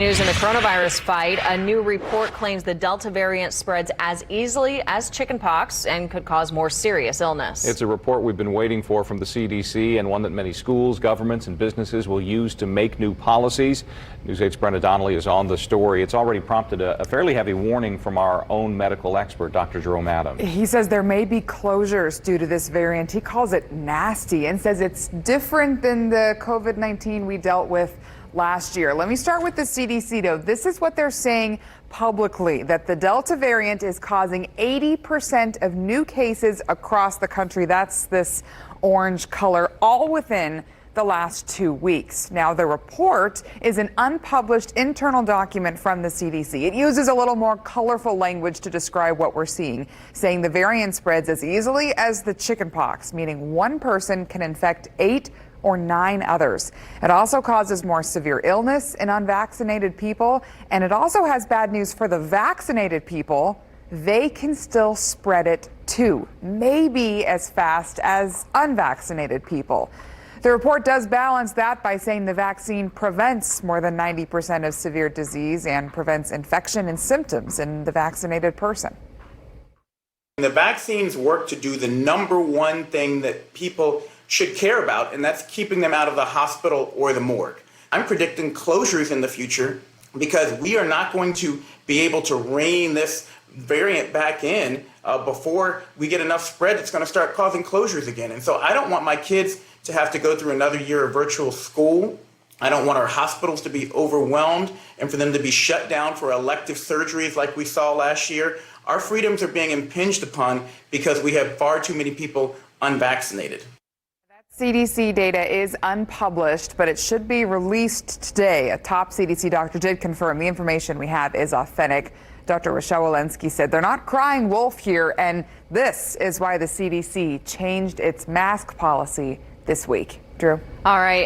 News in the coronavirus fight. A new report claims the Delta variant spreads as easily as chickenpox and could cause more serious illness. It's a report we've been waiting for from the CDC and one that many schools, governments, and businesses will use to make new policies. News 8's Brenda Donnelly is on the story. It's already prompted a fairly heavy warning from our own medical expert, Dr. Jerome Adams. He says there may be closures due to this variant. He calls it nasty and says it's different than the COVID-19 we dealt with last year. Let me start with the CDC, though. This is what they're saying publicly, that the Delta variant is causing 80% of new cases across the country. That's this orange color, all within the last 2 weeks. Now, the report is an unpublished internal document from the CDC. It uses a little more colorful language to describe what we're seeing, saying the variant spreads as easily as the chickenpox, meaning one person can infect 8 or 9 others. It also causes more severe illness in unvaccinated people, and it also has bad news for the vaccinated people. They can still spread it too, maybe as fast as unvaccinated people. The report does balance that by saying the vaccine prevents more than 90% of severe disease and prevents infection and symptoms in the vaccinated person. The vaccines work to do the number one thing that people should care about, and that's keeping them out of the hospital or the morgue. I'm predicting closures in the future because we are not going to be able to rein this variant back in before we get enough spread. It's going to start causing closures again. And so I don't want my kids to have to go through another year of virtual school. I don't want our hospitals to be overwhelmed and for them to be shut down for elective surgeries like we saw last year. Our freedoms are being impinged upon because we have far too many people unvaccinated. CDC data is unpublished, but it should be released today. A top CDC doctor did confirm the information we have is authentic. Dr. Rochelle Walensky said they're not crying wolf here, and this is why the CDC changed its mask policy this week. Drew? All right.